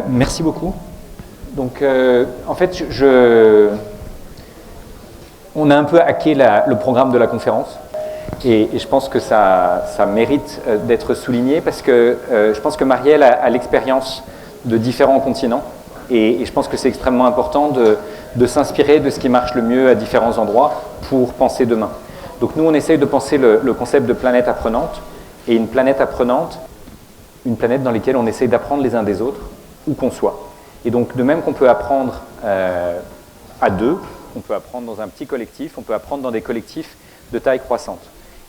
Merci beaucoup. Donc, en fait, on a un peu hacké le programme de la conférence et je pense que ça mérite d'être souligné parce que je pense que Marielle a l'expérience de différents continents et je pense que c'est extrêmement important de s'inspirer de ce qui marche le mieux à différents endroits pour penser demain. Donc nous, on essaye de penser le concept de planète apprenante et une planète apprenante, une planète dans laquelle on essaye d'apprendre les uns des autres, où qu'on soit. Et donc, de même qu'on peut apprendre à deux, on peut apprendre dans un petit collectif, on peut apprendre dans des collectifs de taille croissante.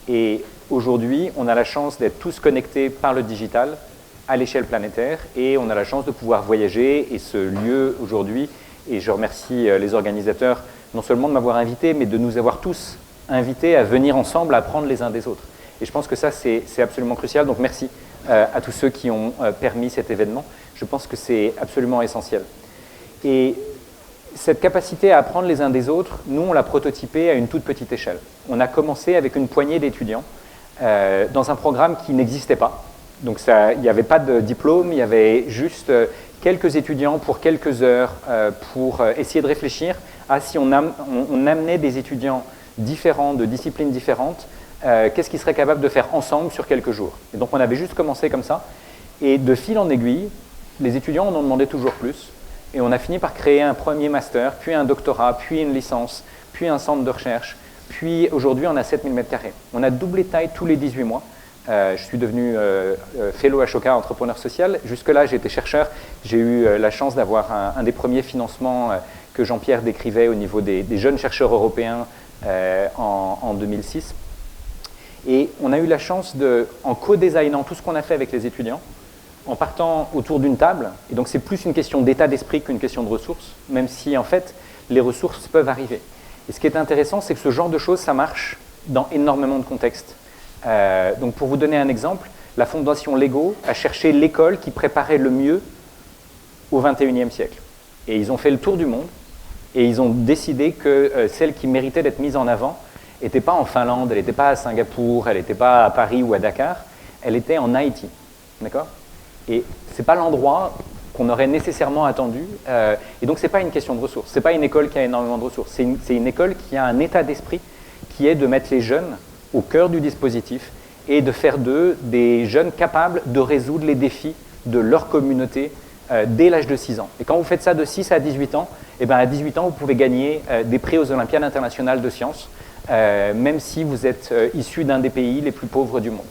Et aujourd'hui, on a la chance d'être tous connectés par le digital à l'échelle planétaire et on a la chance de pouvoir voyager et ce lieu aujourd'hui, et je remercie les organisateurs non seulement de m'avoir invité, mais de nous avoir tous invités à venir ensemble apprendre les uns des autres. Et je pense que ça, c'est absolument crucial. Donc merci à tous ceux qui ont permis cet événement. Je pense que c'est absolument essentiel. Et cette capacité à apprendre les uns des autres, nous, on l'a prototypée à une toute petite échelle. On a commencé avec une poignée d'étudiants dans un programme qui n'existait pas. Donc il n'y avait pas de diplôme, il y avait juste quelques étudiants pour quelques heures pour essayer de réfléchir à si on amenait des étudiants différents, de disciplines différentes, qu'est-ce qu'ils seraient capables de faire ensemble sur quelques jours. Et donc on avait juste commencé comme ça, et de fil en aiguille, les étudiants en ont demandé toujours plus, et on a fini par créer un premier master, puis un doctorat, puis une licence, puis un centre de recherche, puis aujourd'hui on a 7000 m². On a doublé de taille tous les 18 mois. Je suis devenu fellow Ashoka, entrepreneur social. Jusque-là, j'étais chercheur. J'ai eu la chance d'avoir un des premiers financements que Jean-Pierre décrivait au niveau des jeunes chercheurs européens en 2006. Et on a eu la chance en co-designant tout ce qu'on a fait avec les étudiants, en partant autour d'une table, et donc c'est plus une question d'état d'esprit qu'une question de ressources, même si en fait les ressources peuvent arriver. Et ce qui est intéressant, c'est que ce genre de choses, ça marche dans énormément de contextes. Donc pour vous donner un exemple, la Fondation Lego a cherché l'école qui préparait le mieux au XXIe siècle. Et ils ont fait le tour du monde, et ils ont décidé que celle qui méritait d'être mise en avant n'était pas en Finlande, elle n'était pas à Singapour, elle n'était pas à Paris ou à Dakar, elle était en Haïti. D'accord ? Et ce n'est pas l'endroit qu'on aurait nécessairement attendu. Et donc, ce n'est pas une question de ressources. Ce n'est pas une école qui a énormément de ressources. C'est une école qui a un état d'esprit qui est de mettre les jeunes au cœur du dispositif et de faire d'eux des jeunes capables de résoudre les défis de leur communauté dès l'âge de 6 ans. Et quand vous faites ça de 6 à 18 ans, eh bien à 18 ans, vous pouvez gagner des prix aux Olympiades internationales de sciences, même si vous êtes issu d'un des pays les plus pauvres du monde.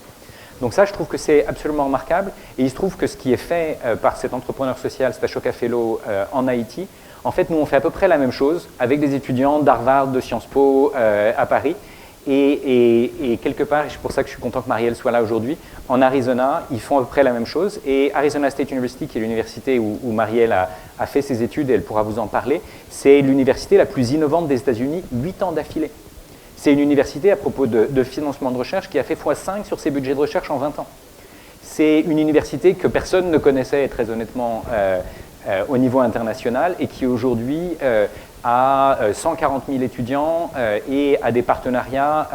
Donc ça, je trouve que c'est absolument remarquable. Et il se trouve que ce qui est fait par cet entrepreneur social, cet Ashoka Fellow en Haïti, en fait, nous, on fait à peu près la même chose avec des étudiants d'Harvard, de Sciences Po à Paris. Et quelque part, et c'est pour ça que je suis content que Marielle soit là aujourd'hui, en Arizona, ils font à peu près la même chose. Et Arizona State University, qui est l'université où Marielle a fait ses études, et elle pourra vous en parler, c'est l'université la plus innovante des États-Unis, 8 ans d'affilée. C'est une université, à propos de financement de recherche, qui a fait x5 sur ses budgets de recherche en 20 ans. C'est une université que personne ne connaissait, très honnêtement, au niveau international, et qui aujourd'hui a 140 000 étudiants et a des partenariats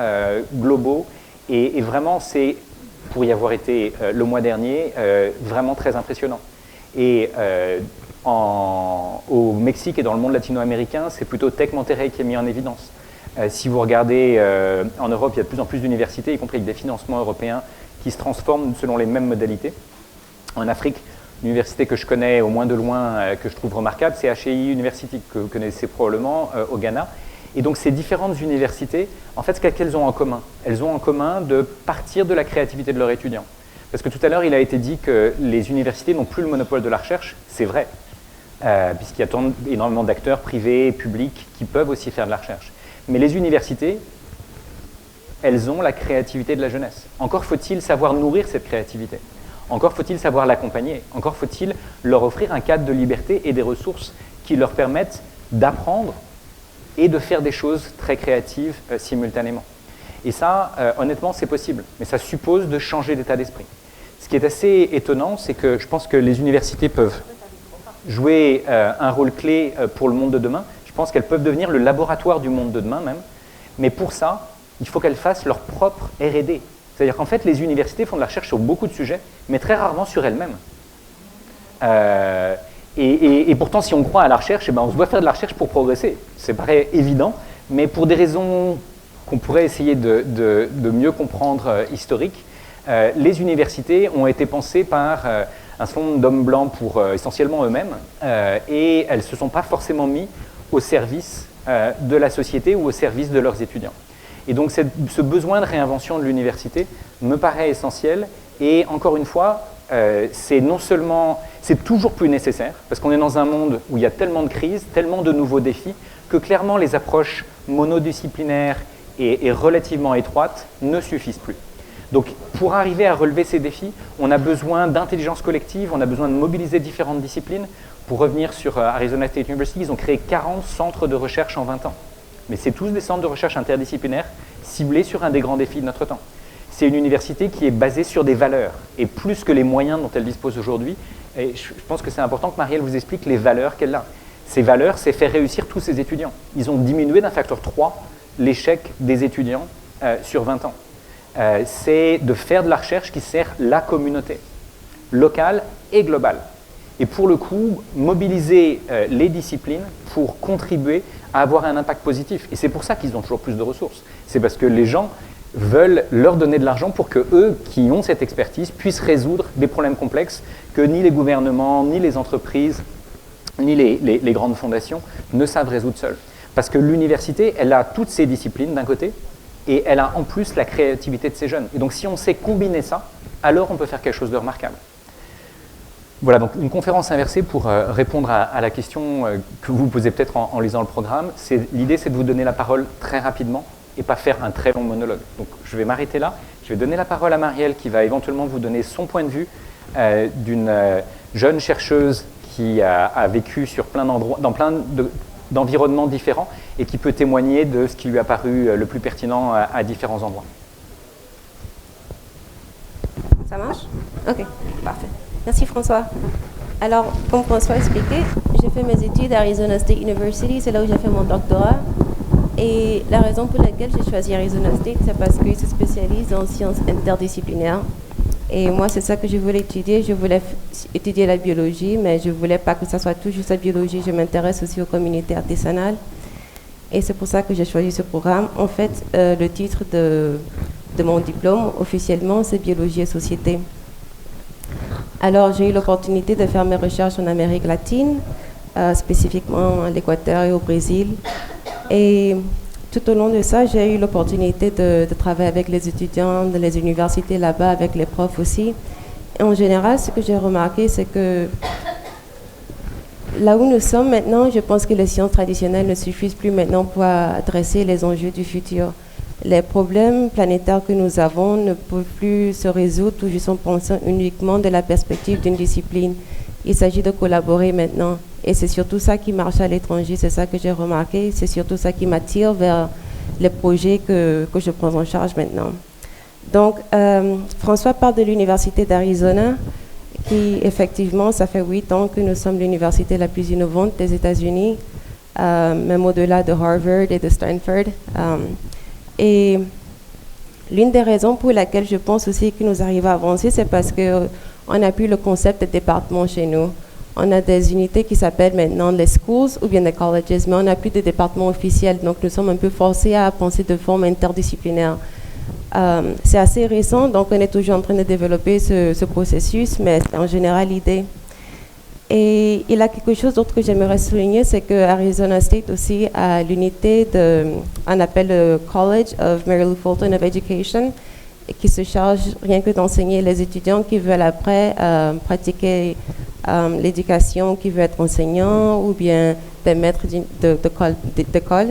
globaux. Et vraiment, c'est, pour y avoir été le mois dernier, vraiment très impressionnant. Et au Mexique et dans le monde latino-américain, c'est plutôt Tec Monterrey qui est mis en évidence. Si vous regardez en Europe, il y a de plus en plus d'universités, y compris avec des financements européens, qui se transforment selon les mêmes modalités. En Afrique, l'université que je connais au moins de loin, que je trouve remarquable, c'est HEI University, que vous connaissez probablement au Ghana. Et donc ces différentes universités, en fait, ce qu'elles ont en commun, elles ont en commun de partir de la créativité de leurs étudiants. Parce que tout à l'heure, il a été dit que les universités n'ont plus le monopole de la recherche, c'est vrai, puisqu'il y a énormément d'acteurs privés et publics qui peuvent aussi faire de la recherche. Mais les universités, elles ont la créativité de la jeunesse. Encore faut-il savoir nourrir cette créativité. Encore faut-il savoir l'accompagner. Encore faut-il leur offrir un cadre de liberté et des ressources qui leur permettent d'apprendre et de faire des choses très créatives simultanément. Et ça, honnêtement, c'est possible. Mais ça suppose de changer d'état d'esprit. Ce qui est assez étonnant, c'est que je pense que les universités peuvent jouer un rôle clé pour le monde de demain. Je pense qu'elles peuvent devenir le laboratoire du monde de demain même, mais pour ça, il faut qu'elles fassent leur propre R&D. C'est-à-dire qu'en fait, les universités font de la recherche sur beaucoup de sujets, mais très rarement sur elles-mêmes. Et pourtant, si on croit à la recherche, on se doit faire de la recherche pour progresser. Ça paraît évident, mais pour des raisons qu'on pourrait essayer de mieux comprendre historiques, les universités ont été pensées par un certain nombre d'hommes blancs pour essentiellement eux-mêmes, et elles ne se sont pas forcément mis au service de la société ou au service de leurs étudiants. Et donc ce besoin de réinvention de l'université me paraît essentiel, et encore une fois, c'est toujours plus nécessaire, parce qu'on est dans un monde où il y a tellement de crises, tellement de nouveaux défis, que clairement les approches monodisciplinaires et relativement étroites ne suffisent plus. Donc pour arriver à relever ces défis, on a besoin d'intelligence collective, on a besoin de mobiliser différentes disciplines. Pour revenir sur Arizona State University, ils ont créé 40 centres de recherche en 20 ans. Mais c'est tous des centres de recherche interdisciplinaires ciblés sur un des grands défis de notre temps. C'est une université qui est basée sur des valeurs, et plus que les moyens dont elle dispose aujourd'hui. Et je pense que c'est important que Marielle vous explique les valeurs qu'elle a. Ces valeurs, c'est faire réussir tous ses étudiants. Ils ont diminué d'un facteur 3 l'échec des étudiants sur 20 ans. C'est de faire de la recherche qui sert la communauté, locale et globale. Et pour le coup, mobiliser les disciplines pour contribuer à avoir un impact positif. Et c'est pour ça qu'ils ont toujours plus de ressources. C'est parce que les gens veulent leur donner de l'argent pour que eux, qui ont cette expertise, puissent résoudre des problèmes complexes que ni les gouvernements, ni les entreprises, ni les grandes fondations ne savent résoudre seuls. Parce que l'université, elle a toutes ces disciplines d'un côté, et elle a en plus la créativité de ces jeunes. Et donc si on sait combiner ça, alors on peut faire quelque chose de remarquable. Voilà, donc une conférence inversée pour répondre à la question que vous posez peut-être en lisant le programme. L'idée, c'est de vous donner la parole très rapidement et pas faire un très long monologue. Donc je vais m'arrêter là. Je vais donner la parole à Marielle qui va éventuellement vous donner son point de vue d'une jeune chercheuse qui a vécu sur plein d'endroits, dans plein d'environnements différents et qui peut témoigner de ce qui lui a paru le plus pertinent à différents endroits. Ça marche? Ok, parfait. Merci François. Alors, comme François expliquait, j'ai fait mes études à Arizona State University, c'est là où j'ai fait mon doctorat. Et la raison pour laquelle j'ai choisi Arizona State, c'est parce qu'ils se spécialisent en sciences interdisciplinaires. Et moi, c'est ça que je voulais étudier. Je voulais étudier la biologie, mais je ne voulais pas que ça soit tout juste la biologie. Je m'intéresse aussi aux communautés artisanales. Et c'est pour ça que j'ai choisi ce programme. En fait, le titre de mon diplôme, officiellement, c'est Biologie et Société. Alors, j'ai eu l'opportunité de faire mes recherches en Amérique latine, spécifiquement à l'Équateur et au Brésil. Et tout au long de ça, j'ai eu l'opportunité de travailler avec les étudiants de les universités là-bas, avec les profs aussi. Et en général, ce que j'ai remarqué, c'est que là où nous sommes maintenant, je pense que les sciences traditionnelles ne suffisent plus maintenant pour adresser les enjeux du futur. Les problèmes planétaires que nous avons ne peuvent plus se résoudre tout juste en pensant uniquement de la perspective d'une discipline. Il s'agit de collaborer maintenant. Et c'est surtout ça qui marche à l'étranger, c'est ça que j'ai remarqué. C'est surtout ça qui m'attire vers les projets que je prends en charge maintenant. Donc, François parle de l'Université d'Arizona, qui effectivement, ça fait 8 ans que nous sommes l'université la plus innovante des États-Unis, même au-delà de Harvard et de Stanford. Et l'une des raisons pour laquelle je pense aussi que nous arrivons à avancer, c'est parce qu'on n'a plus le concept de département chez nous. On a des unités qui s'appellent maintenant les schools ou bien les colleges, mais on n'a plus de département officiel. Donc nous sommes un peu forcés à penser de forme interdisciplinaire. C'est assez récent, donc on est toujours en train de développer ce processus, mais c'est en général l'idée. Et il y a quelque chose d'autre que j'aimerais souligner, c'est que Arizona State aussi a l'unité on appelle le College of Mary Lou Fulton of Education, qui se charge rien que d'enseigner les étudiants qui veulent après pratiquer l'éducation, qui veulent être enseignants ou bien des maîtres d'école.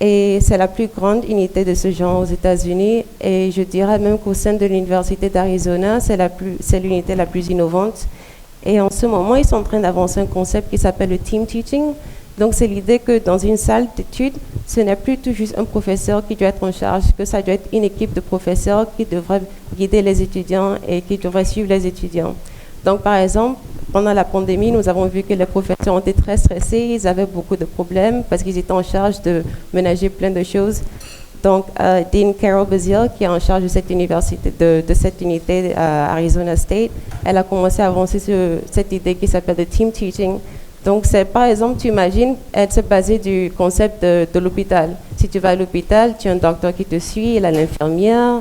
Et c'est la plus grande unité de ce genre aux États-Unis. Et je dirais même qu'au sein de l'Université d'Arizona, c'est l'unité la plus innovante. Et en ce moment, ils sont en train d'avancer un concept qui s'appelle le team teaching. Donc, c'est l'idée que dans une salle d'études, ce n'est plus tout juste un professeur qui doit être en charge, que ça doit être une équipe de professeurs qui devrait guider les étudiants et qui devrait suivre les étudiants. Donc, par exemple, pendant la pandémie, nous avons vu que les professeurs ont été très stressés, ils avaient beaucoup de problèmes parce qu'ils étaient en charge de ménager plein de choses. Donc, Dean Carol Bazile, qui est en charge de cette université, de cette unité à Arizona State, elle a commencé à avancer sur cette idée qui s'appelle le team teaching. Donc, c'est par exemple, tu imagines, elle s'est basée du concept de l'hôpital. Si tu vas à l'hôpital, tu as un docteur qui te suit, il a l'infirmière.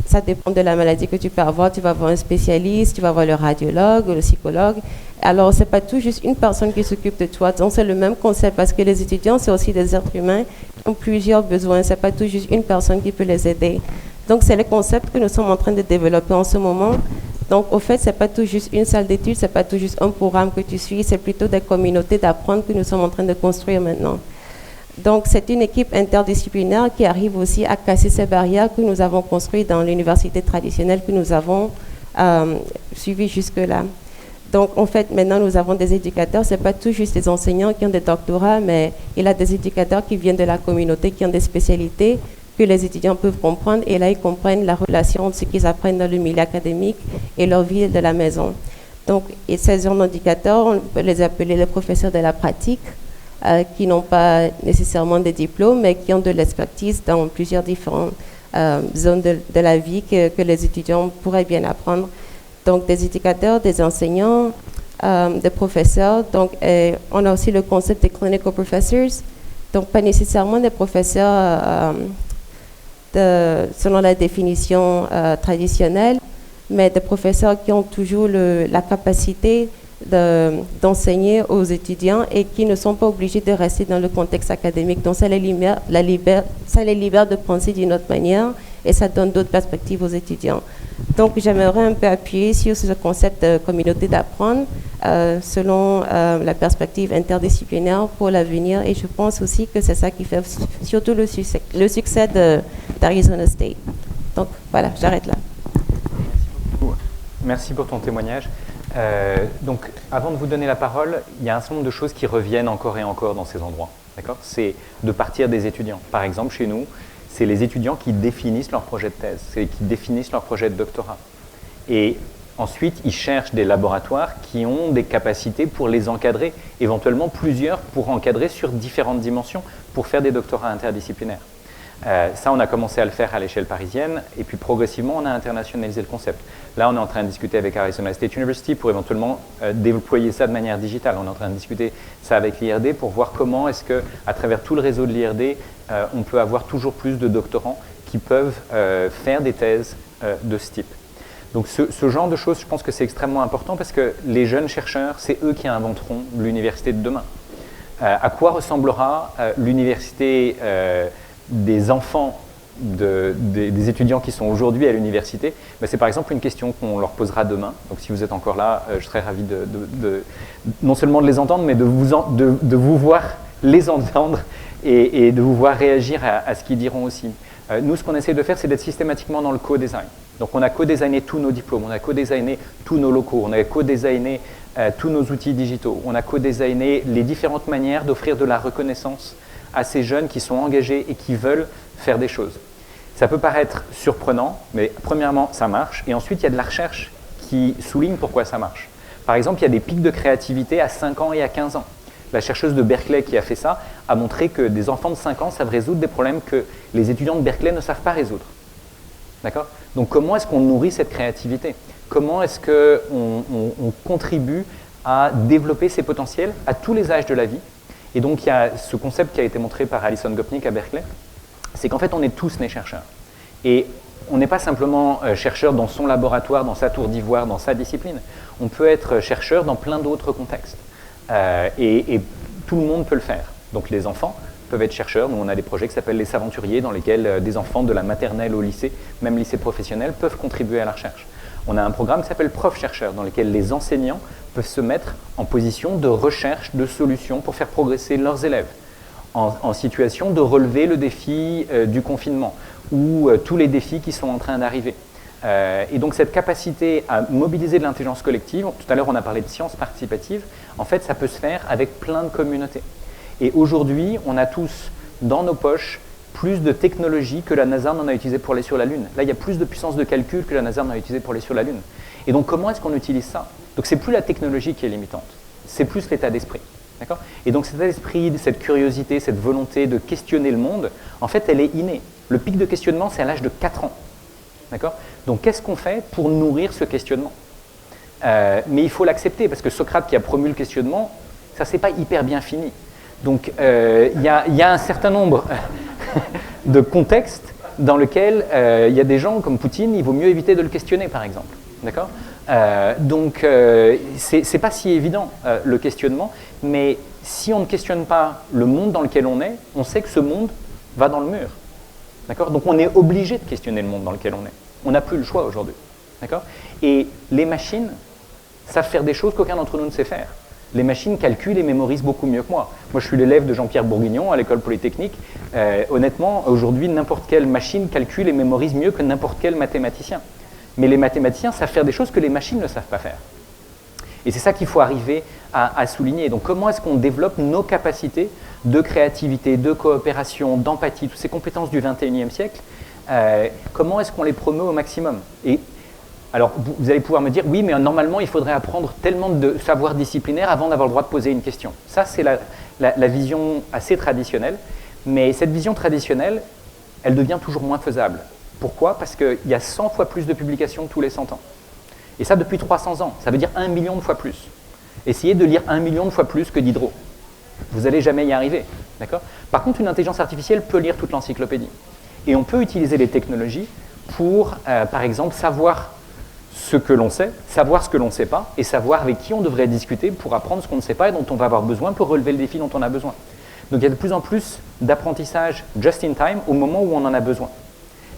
Ça dépend de la maladie que tu peux avoir. Tu vas voir un spécialiste, tu vas voir le radiologue ou le psychologue. Alors, ce n'est pas tout juste une personne qui s'occupe de toi. Donc, c'est le même concept parce que les étudiants, c'est aussi des êtres humains qui ont plusieurs besoins. Ce n'est pas tout juste une personne qui peut les aider. Donc, c'est le concept que nous sommes en train de développer en ce moment. Donc, au fait, ce n'est pas tout juste une salle d'études, ce n'est pas tout juste un programme que tu suis, c'est plutôt des communautés d'apprendre que nous sommes en train de construire maintenant. Donc, c'est une équipe interdisciplinaire qui arrive aussi à casser ces barrières que nous avons construites dans l'université traditionnelle que nous avons suivies jusque-là. Donc, en fait, maintenant, nous avons des éducateurs. Ce n'est pas tout juste des enseignants qui ont des doctorats, mais il y a des éducateurs qui viennent de la communauté, qui ont des spécialités que les étudiants peuvent comprendre. Et là, ils comprennent la relation entre ce qu'ils apprennent dans le milieu académique et leur vie de la maison. Donc, et ces jeunes éducateurs, on peut les appeler les professeurs de la pratique, qui n'ont pas nécessairement des diplômes, mais qui ont de l'expertise dans plusieurs différentes zones de la vie que les étudiants pourraient bien apprendre. Donc, des éducateurs, des enseignants, des professeurs. Donc, on a aussi le concept des clinical professors. Donc, pas nécessairement des professeurs selon la définition traditionnelle, mais des professeurs qui ont toujours la capacité d'enseigner aux étudiants et qui ne sont pas obligés de rester dans le contexte académique. Donc, ça les libère de penser d'une autre manière et ça donne d'autres perspectives aux étudiants. Donc, j'aimerais un peu appuyer sur ce concept de communauté d'apprendre selon la perspective interdisciplinaire pour l'avenir. Et je pense aussi que c'est ça qui fait surtout le succès d'Arizona State. Donc, voilà, j'arrête là. Merci pour ton témoignage. Donc, avant de vous donner la parole, il y a un certain nombre de choses qui reviennent encore et encore dans ces endroits. D'accord ? C'est de partir des étudiants. Par exemple, chez nous, c'est les étudiants qui définissent leur projet de thèse, c'est qui définissent leur projet de doctorat. Et ensuite, ils cherchent des laboratoires qui ont des capacités pour les encadrer, éventuellement plusieurs pour encadrer sur différentes dimensions, pour faire des doctorats interdisciplinaires. Ça, on a commencé à le faire à l'échelle parisienne, et puis progressivement, on a internationalisé le concept. Là, on est en train de discuter avec Arizona State University pour éventuellement déployer ça de manière digitale. On est en train de discuter ça avec l'IRD pour voir comment est-ce qu'à travers tout le réseau de l'IRD, on peut avoir toujours plus de doctorants qui peuvent faire des thèses de ce type. Donc ce genre de choses, je pense que c'est extrêmement important parce que les jeunes chercheurs, c'est eux qui inventeront l'université de demain. À quoi ressemblera l'université des enfants des étudiants qui sont aujourd'hui à l'université? C'est par exemple une question qu'on leur posera demain. Donc si vous êtes encore là, je serais ravi non seulement de les entendre, mais de vous voir les entendre et de vous voir réagir à ce qu'ils diront aussi. Nous, ce qu'on essaie de faire, c'est d'être systématiquement dans le co-design. Donc on a co-designé tous nos diplômes, on a co-designé tous nos locaux, on a co-designé tous nos outils digitaux, on a co-designé les différentes manières d'offrir de la reconnaissance à ces jeunes qui sont engagés et qui veulent faire des choses. Ça peut paraître surprenant, mais premièrement, ça marche. Et ensuite, il y a de la recherche qui souligne pourquoi ça marche. Par exemple, il y a des pics de créativité à 5 ans et à 15 ans. La chercheuse de Berkeley qui a fait ça a montré que des enfants de 5 ans savent résoudre des problèmes que les étudiants de Berkeley ne savent pas résoudre. D'accord ? Donc, comment est-ce qu'on nourrit cette créativité ? Comment est-ce qu'on contribue à développer ses potentiels à tous les âges de la vie ? Et donc, il y a ce concept qui a été montré par Alison Gopnik à Berkeley, c'est qu'en fait, on est tous nés chercheurs. Et on n'est pas simplement chercheur dans son laboratoire, dans sa tour d'ivoire, dans sa discipline. On peut être chercheur dans plein d'autres contextes. Et tout le monde peut le faire. Donc, les enfants peuvent être chercheurs. Nous, on a des projets qui s'appellent les Saventuriers, dans lesquels des enfants de la maternelle au lycée, même lycée professionnel, peuvent contribuer à la recherche. On a un programme qui s'appelle Prof-chercheur, dans lequel les enseignants peuvent se mettre en position de recherche de solutions pour faire progresser leurs élèves, en situation de relever le défi du confinement ou tous les défis qui sont en train d'arriver. Et donc cette capacité à mobiliser de l'intelligence collective, tout à l'heure on a parlé de sciences participatives, en fait ça peut se faire avec plein de communautés. Et aujourd'hui, on a tous dans nos poches plus de technologie que la NASA n'en a utilisé pour aller sur la Lune. Là, il y a plus de puissance de calcul que la NASA n'en a utilisé pour aller sur la Lune. Et donc comment est-ce qu'on utilise ça ? Donc c'est plus la technologie qui est limitante, c'est plus l'état d'esprit. D'accord ? Et donc cet esprit, cette curiosité, cette volonté de questionner le monde, en fait, elle est innée. Le pic de questionnement, c'est à l'âge de 4 ans. D'accord ? Donc qu'est-ce qu'on fait pour nourrir ce questionnement ? Mais il faut l'accepter, parce que Socrate qui a promu le questionnement, ça s'est pas hyper bien fini. Donc il y a un certain nombre de contextes dans lesquels il y a des gens comme Poutine, il vaut mieux éviter de le questionner, par exemple. D'accord ? Donc c'est pas si évident le questionnement, mais si on ne questionne pas le monde dans lequel on est, on sait que ce monde va dans le mur. D'accord ? Donc on est obligé de questionner le monde dans lequel on est. On n'a plus le choix aujourd'hui. D'accord ? Et les machines savent faire des choses qu'aucun d'entre nous ne sait faire. Les machines calculent et mémorisent beaucoup mieux que moi. Moi, je suis l'élève de Jean-Pierre Bourguignon à l'école polytechnique. Honnêtement, aujourd'hui, n'importe quelle machine calcule et mémorise mieux que n'importe quel mathématicien. Mais les mathématiciens savent faire des choses que les machines ne savent pas faire. Et c'est ça qu'il faut arriver à souligner. Donc, comment est-ce qu'on développe nos capacités de créativité, de coopération, d'empathie, toutes ces compétences du XXIe siècle, comment est-ce qu'on les promeut au maximum ? Et alors, vous allez pouvoir me dire, oui, mais normalement, il faudrait apprendre tellement de savoir disciplinaire avant d'avoir le droit de poser une question. Ça, c'est la vision assez traditionnelle. Mais cette vision traditionnelle, elle devient toujours moins faisable. Pourquoi ? Parce qu'il y a 100 fois plus de publications tous les 100 ans. Et ça, depuis 300 ans. Ça veut dire 1 million de fois plus. Essayez de lire 1 million de fois plus que Diderot. Vous n'allez jamais y arriver. D'accord ? Par contre, une intelligence artificielle peut lire toute l'encyclopédie. Et on peut utiliser les technologies pour, par exemple, savoir ce que l'on sait, savoir ce que l'on ne sait pas, et savoir avec qui on devrait discuter pour apprendre ce qu'on ne sait pas et dont on va avoir besoin pour relever le défi dont on a besoin. Donc il y a de plus en plus d'apprentissage just in time au moment où on en a besoin.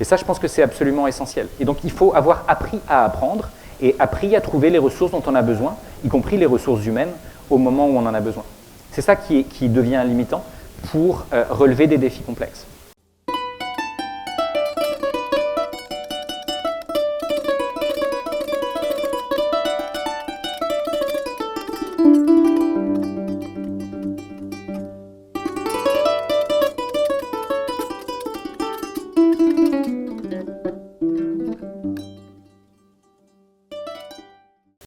Et ça, je pense que c'est absolument essentiel. Et donc il faut avoir appris à apprendre et appris à trouver les ressources dont on a besoin, y compris les ressources humaines, au moment où on en a besoin. C'est ça qui devient limitant pour relever des défis complexes.